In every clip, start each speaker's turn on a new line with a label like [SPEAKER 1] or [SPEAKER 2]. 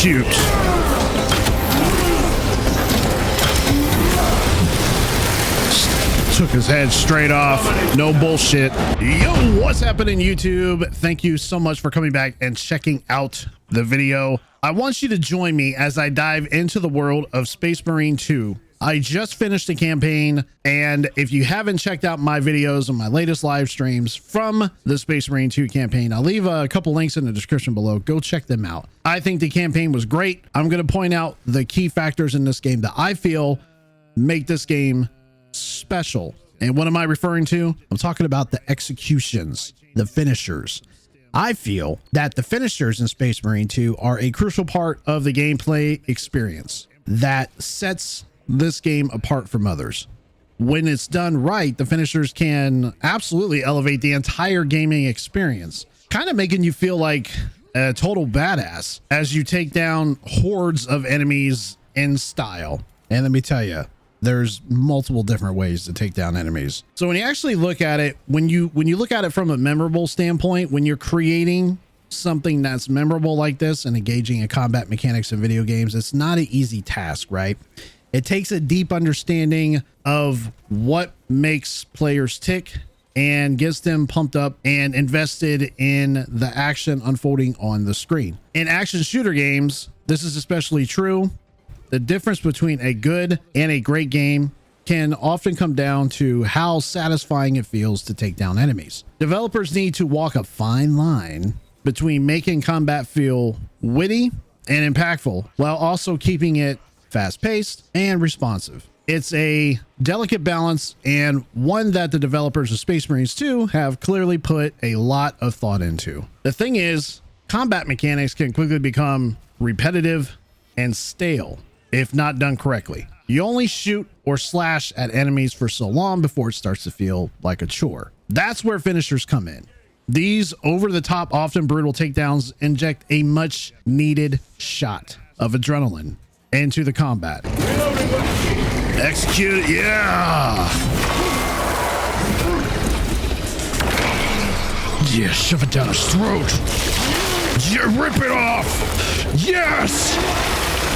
[SPEAKER 1] Execute. Took his head straight off. No bullshit. Yo, what's happening, YouTube? Thank you so much for coming back and checking out the video. I want you to join me as I dive into the world of Space Marine 2. I just finished the campaign, and if you haven't checked out my videos and my latest live streams from the Space Marine 2 campaign, I'll leave a couple links in the description below. Go check them out. I think the campaign was great. I'm going to point out the key factors in this game that I feel make this game special. And what am I referring to? I'm talking about the executions, the finishers. I feel that the finishers in Space Marine 2 are a crucial part of the gameplay experience that sets this game apart from others. When it's done right, the finishers can absolutely elevate the entire gaming experience, kind of making you feel like a total badass as you take down hordes of enemies in style. And let me tell you, there's multiple different ways to take down enemies. So when you actually look at it, when you look at it from a memorable standpoint, when you're creating something that's memorable like this and engaging in combat mechanics in video games, it's not an easy task, right? It takes a deep understanding of what makes players tick and gets them pumped up and invested in the action unfolding on the screen. In action shooter games, this is especially true. The difference between a good and a great game can often come down to how satisfying it feels to take down enemies. Developers need to walk a fine line between making combat feel witty and impactful while also keeping it fast-paced and responsive. It's a delicate balance, and one that the developers of Space Marines 2 have clearly put a lot of thought into. The thing is, combat mechanics can quickly become repetitive and stale if not done correctly. You only shoot or slash at enemies for so long before it starts to feel like a chore. That's where finishers come in. These over-the-top, often brutal takedowns inject a much-needed shot of adrenaline into the combat. Execute, yeah! Yeah, shove it down his throat. Yeah, rip it off! Yes!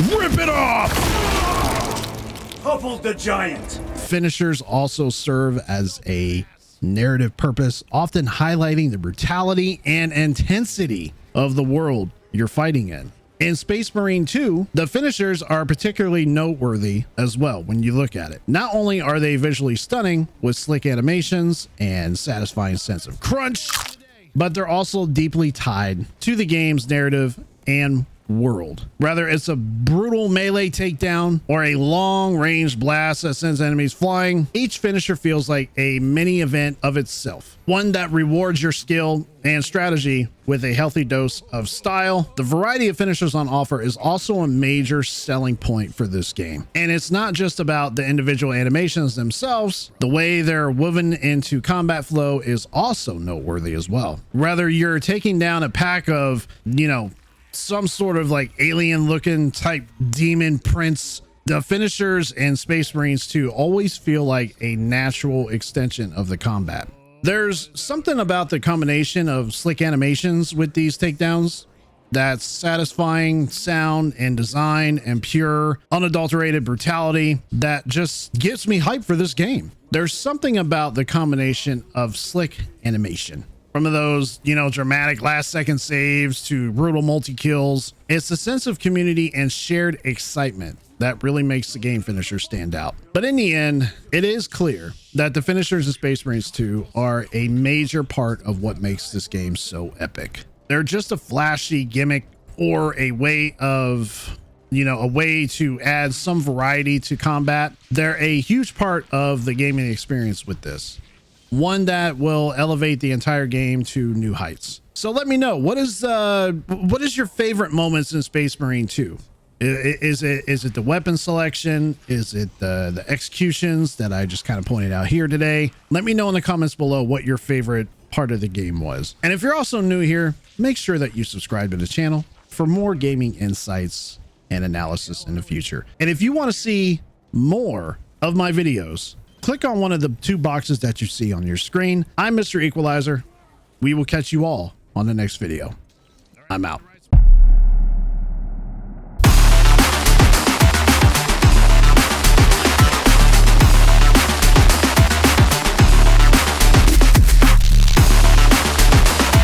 [SPEAKER 1] Rip it off!
[SPEAKER 2] Toppled the giant.
[SPEAKER 1] Finishers also serve as a narrative purpose, often highlighting the brutality and intensity of the world you're fighting in. In Space Marine 2, the finishers are particularly noteworthy as well when you look at it. Not only are they visually stunning with slick animations and satisfying sense of crunch, but they're also deeply tied to the game's narrative and world. Whether it's a brutal melee takedown or a long-range blast that sends enemies flying, each finisher feels like a mini event of itself, one that rewards your skill and strategy with a healthy dose of style. The variety of finishers on offer is also a major selling point for this game, and it's not just about the individual animations themselves. The way they're woven into combat flow is also noteworthy as well. Whether you're taking down a pack of, some sort of like alien looking type demon prince, the finishers in Space Marines 2 always feel like a natural extension of the combat. There's something about the combination of slick animations with these takedowns that's satisfying sound and design and pure unadulterated brutality that just gets me hyped for this game. There's something about the combination of slick animation, from those, dramatic last second saves to brutal multi-kills. It's a sense of community and shared excitement that really makes the game finishers stand out. But in the end, it is clear that the finishers in Space Marines 2 are a major part of what makes this game so epic. They're just a flashy gimmick or a way to add some variety to combat. They're a huge part of the gaming experience with this, one that will elevate the entire game to new heights. So let me know, what is your favorite moments in Space Marine 2? Is it the weapon selection? Is it the executions that I just kind of pointed out here today? Let me know in the comments below what your favorite part of the game was. And if you're also new here, make sure that you subscribe to the channel for more gaming insights and analysis in the future. And if you want to see more of my videos, click on one of the two boxes that you see on your screen. I'm Mr. Equalizer. We will catch you all on the next video. I'm out.